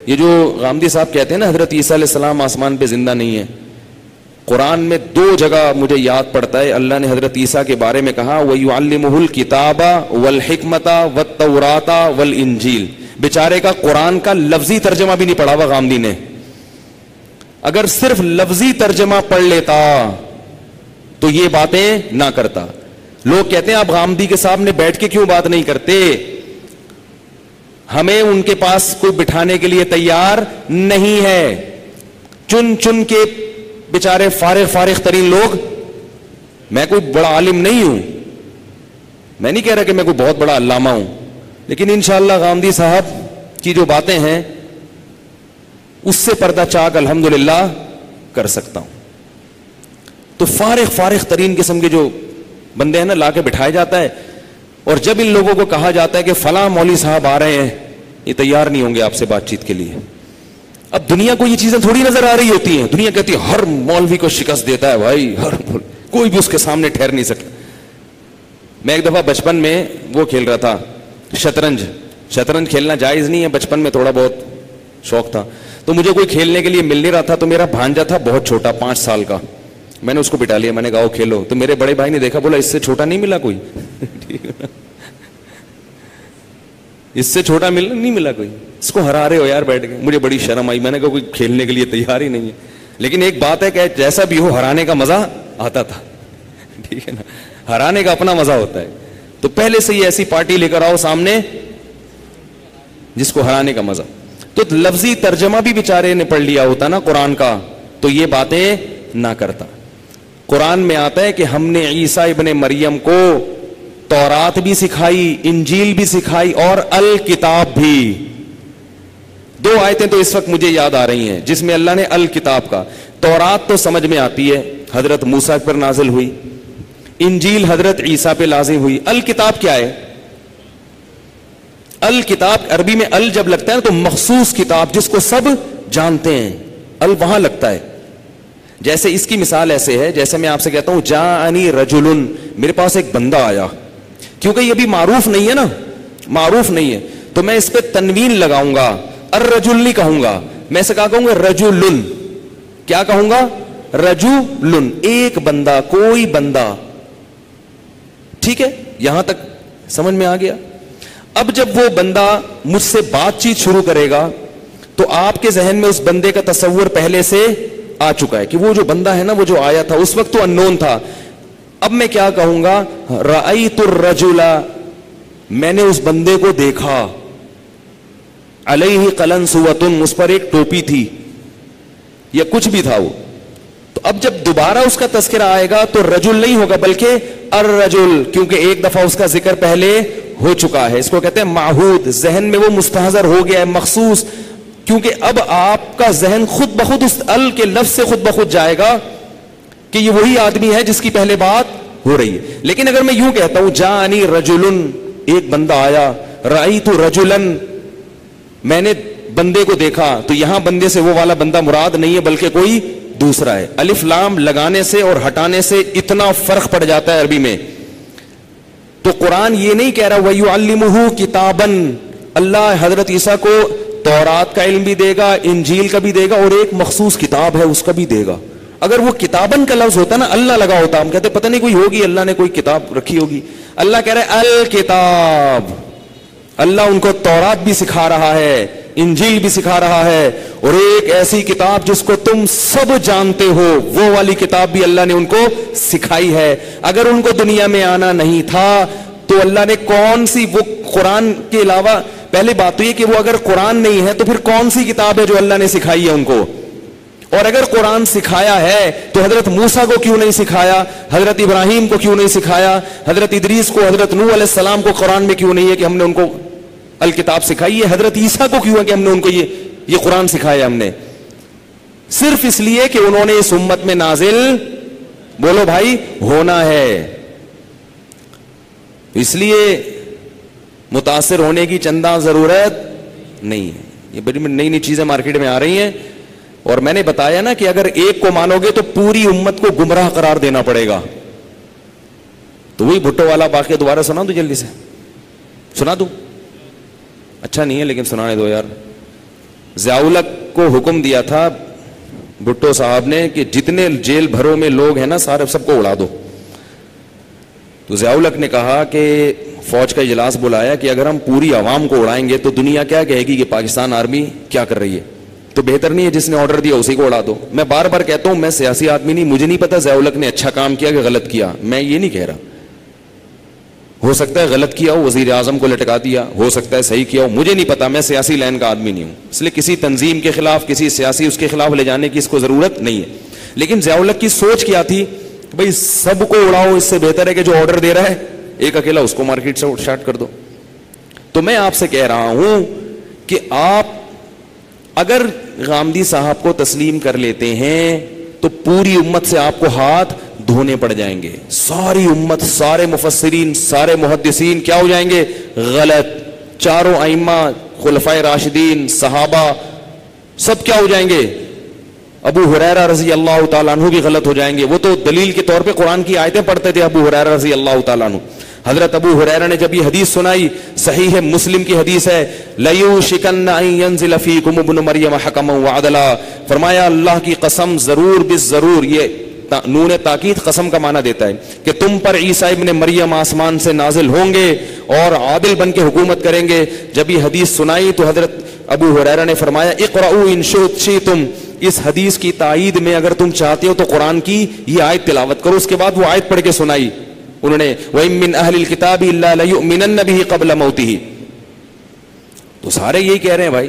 یہ جو غامدی صاحب کہتے ہیں نا حضرت عیسیٰ علیہ السلام آسمان پہ زندہ نہیں ہے، قرآن میں 2 جگہ مجھے یاد پڑتا ہے اللہ نے حضرت عیسیٰ کے بارے میں کہا وَيُعَلِّمُهُ الْكِتَابَ وَالْحِكْمَةَ وَالتَّوْرَاةَ وَالْإِنْجِيلَ. بیچارے کا قرآن کا لفظی ترجمہ بھی نہیں پڑھا ہوا غامدی نے. اگر صرف لفظی ترجمہ پڑھ لیتا تو یہ باتیں نہ کرتا. لوگ کہتے ہیں آپ غامدی کے سامنے بیٹھ کے کیوں بات نہیں کرتے؟ ہمیں ان کے پاس کوئی بٹھانے کے لیے تیار نہیں ہے. چن چن کے بیچارے فارغ ترین لوگ. میں کوئی بڑا عالم نہیں ہوں، میں نہیں کہہ رہا کہ میں کوئی بہت بڑا علامہ ہوں، لیکن انشاءاللہ غامدی صاحب کی جو باتیں ہیں اس سے پردہ چاک الحمدللہ کر سکتا ہوں. تو فارغ ترین قسم کے جو بندے ہیں نا لا کے بٹھایا جاتا ہے، اور جب ان لوگوں کو کہا جاتا ہے کہ فلاں مولوی صاحب آ رہے ہیں، یہ تیار نہیں ہوں گے آپ سے بات چیت کے لیے. اب دنیا کو یہ چیزیں تھوڑی نظر آ رہی ہوتی ہیں. دنیا کہتی ہے ہر مولوی کو شکست دیتا ہے بھائی، ہر کوئی بھی اس کے سامنے ٹھہر نہیں سکتا. میں ایک دفعہ بچپن میں وہ کھیل رہا تھا شطرنج کھیلنا جائز نہیں ہے، بچپن میں تھوڑا بہت شوق تھا، تو مجھے کوئی کھیلنے کے لیے مل نہیں رہا تھا. تو میرا بھانجا تھا بہت چھوٹا 5 سال کا، میں نے اس کو بٹھا لیا، میں نے کہا کھیلو. تو میرے بڑے بھائی نے دیکھا، بولا اس سے چھوٹا نہیں ملا کوئی اس سے چھوٹا نہیں ملا کوئی، اس کو ہرا رہے ہو یار بیٹھ کے. مجھے بڑی شرم آئی، میں نے کہا کوئی کھیلنے کے لیے تیار ہی نہیں ہے. لیکن ایک بات ہے کہ جیسا بھی ہو ہرانے کا مزہ آتا تھا، ٹھیک ہے نا، ہرانے کا اپنا مزہ ہوتا ہے. تو پہلے سے ہی ایسی پارٹی لے کر آؤ سامنے جس کو ہرانے کا مزہ. تو لفظی ترجمہ بھی بیچارے نے پڑھ لیا ہوتا نا قرآن کا تو یہ باتیں نہ کرتا. قرآن میں آتا ہے کہ ہم نے عیسیٰ ابن مریم کو تورات بھی سکھائی، انجیل بھی سکھائی اور الکتاب بھی. 2 آیتیں تو اس وقت مجھے یاد آ رہی ہیں جس میں اللہ نے الکتاب کا. تورات تو سمجھ میں آتی ہے، حضرت موسیٰ پر نازل ہوئی. انجیل حضرت عیسیٰ پہ لازم ہوئی. الکتاب کیا ہے؟ الکتاب عربی میں ال جب لگتا ہے تو مخصوص کتاب جس کو سب جانتے ہیں، ال وہاں لگتا ہے. جیسے اس کی مثال ایسے ہے جیسے میں آپ سے کہتا ہوں جاءنی رجل، میرے پاس ایک بندہ آیا. کیونکہ یہ بھی معروف نہیں ہے نا، معروف نہیں ہے تو میں اس پہ تنوین لگاؤں گا. الرجل نہیں کہوں گا، میں اسے کہا کہوں گا رجل. کیا کہوں گا؟ رجل، ایک بندہ، کوئی بندہ. ٹھیک ہے، یہاں تک سمجھ میں آ گیا. اب جب وہ بندہ مجھ سے بات چیت شروع کرے گا تو آپ کے ذہن میں اس بندے کا تصور پہلے سے آ چکا ہے کہ وہ جو بندہ ہے نا، وہ جو آیا تھا اس وقت تو اننون تھا. اب میں کیا کہوں گا؟ رأیت الرجل، میں نے اس بندے کو دیکھا. علیہ قلنسوۃ، اس پر ایک ٹوپی تھی یا کچھ بھی تھا وہ. تو اب جب دوبارہ اس کا تذکرہ آئے گا تو رجل نہیں ہوگا بلکہ الرجل، کیونکہ ایک دفعہ اس کا ذکر پہلے ہو چکا ہے. اس کو کہتے ہیں معہود، ذہن میں وہ مستحضر ہو گیا ہے، مخصوص. کیونکہ اب آپ کا ذہن خود بخود اس ال کے لفظ سے خود بخود جائے گا کہ یہ وہی آدمی ہے جس کی پہلے بات ہو رہی ہے. لیکن اگر میں یوں کہتا ہوں جاءنی رجل، ایک بندہ آیا، رأیت رجلا، میں نے بندے کو دیکھا، تو یہاں بندے سے وہ والا بندہ مراد نہیں ہے بلکہ کوئی دوسرا ہے. الف لام لگانے سے اور ہٹانے سے اتنا فرق پڑ جاتا ہے عربی میں. تو قرآن یہ نہیں کہہ رہا وَيُعَلِّمُهُ كِتَابًا، اللہ حضرت عیسیٰ کو تورات کا علم بھی دے گا، انجیل کا بھی دے گا، اور ایک مخصوص کتاب ہے اس کا بھی دے گا. اگر وہ کتابن کا لفظ ہوتا نا، اللہ لگا ہوتا، ہم کہتے پتہ نہیں کوئی ہوگی، اللہ نے کوئی کتاب رکھی ہوگی. اللہ کہہ رہا ہے الکتاب، اللہ ان کو تورات بھی سکھا رہا ہے، انجیل بھی سکھا رہا ہے، اور ایک ایسی کتاب جس کو تم سب جانتے ہو، وہ والی کتاب بھی اللہ نے ان کو سکھائی ہے. اگر ان کو دنیا میں آنا نہیں تھا تو اللہ نے کون سی، وہ قرآن کے علاوہ پہلے بات تو یہ کہ وہ اگر قرآن نہیں ہے تو پھر کون سی کتاب ہے جو اللہ نے سکھائی ہے ان کو؟ اور اگر قرآن سکھایا ہے تو حضرت موسیٰ کو کیوں نہیں سکھایا، حضرت ابراہیم کو کیوں نہیں سکھایا، حضرت ادریس کو، حضرت نوح علیہ السلام کو قرآن میں کیوں نہیں ہے کہ ہم نے ان کو الکتاب سکھائی ہے؟ حضرت عیسیٰ کو کیوں ہے کہ ہم نے ان کو یہ قرآن سکھایا؟ ہم نے صرف اس لیے کہ انہوں نے اس امت میں نازل، بولو بھائی، ہونا ہے. اس لیے متاثر ہونے کی چندہ ضرورت نہیں ہے. یہ بڑی نئی نئی چیزیں مارکیٹ میں آ رہی ہیں، اور میں نے بتایا نا کہ اگر ایک کو مانو گے تو پوری امت کو گمراہ قرار دینا پڑے گا. تو وہی بھٹو والا واقعہ دوبارہ سنا دو، جلدی سے سنا دوں؟ اچھا نہیں ہے لیکن سنانے دو یار. ضیاء الحق کو حکم دیا تھا بھٹو صاحب نے کہ جتنے جیل بھروں میں لوگ ہیں نا سارے سب کو اڑا دو. تو ضیاء الحق نے کہا کہ فوج کا اجلاس بلایا کہ اگر ہم پوری عوام کو اڑائیں گے تو دنیا کیا کہے گی کہ پاکستان آرمی کیا کر رہی ہے, تو بہتر نہیں ہے جس نے آرڈر دیا اسی کو اڑا دو. میں بار بار کہتا ہوں میں سیاسی آدمی نہیں, مجھے نہیں پتا ضیاء الحق نے اچھا کام کیا کہ غلط کیا, میں یہ نہیں کہہ رہا. ہو سکتا ہے غلط کیا ہو, وزیر اعظم کو لٹکا دیا, ہو سکتا ہے صحیح کیا ہو, مجھے نہیں پتا, میں سیاسی لائن کا آدمی نہیں ہوں, اس لیے کسی تنظیم کے خلاف کسی سیاسی اس کے خلاف لے جانے کی اس کو ضرورت نہیں ہے. لیکن ضیاء الحق کی سوچ کیا تھی, بھائی سب کو اڑاؤ, اس سے بہتر ہے کہ جو آرڈر دے رہا ہے ایک اکیلا اس کو مارکیٹ سے شارٹ کر دو. تو میں آپ سے کہہ رہا ہوں کہ آپ اگر غامدی صاحب کو تسلیم کر لیتے ہیں تو پوری امت سے آپ کو ہاتھ دھونے پڑ جائیں گے. ساری امت, سارے مفسرین, سارے محدثین کیا ہو جائیں گے؟ غلط. چاروں ائمہ, خلفائے راشدین, صحابہ, سب کیا ہو جائیں گے؟ ابو ہریرہ رضی اللہ تعالیٰ عنہ بھی غلط ہو جائیں گے. وہ تو دلیل کے طور پہ قرآن کی آیتیں پڑھتے تھے ابو ہریرہ رضی اللہ تعالیٰ عنہ. حضرت ابو ہریرہ نے جب یہ حدیث سنائی, صحیح مسلم کی حدیث ہے, لَيُوشِكَنَّ أَن يَنزِلَ فِيكُمُ ابْنُ مَرْيَمَ حَكَمًا وَعَدْلًا, فرمایا اللہ کی قسم ضرور بالضرور, یہ نون تاکید قسم کا معنی دیتا ہے کہ تم پر عیسیٰ ابن مریم آسمان سے نازل ہوں گے اور عادل بن کے حکومت کریں گے. جب یہ حدیث سنائی تو حضرت ابو ہریرہ نے فرمایا اقرؤوا ان شئتم, اس حدیث کی تائید میں اگر تم چاہتے ہو تو قرآن کی یہ آیت تلاوت کرو. اس کے بعد وہ آیت پڑھ کے سنائی انہوں نے, وَإِن مِّنْ أَهْلِ الْكِتَابِ إِلَّا لَيُؤْمِنَنَّ بِهِ قَبْلَ مَوْتِهِ. تو سارے یہی کہہ رہے ہیں بھائی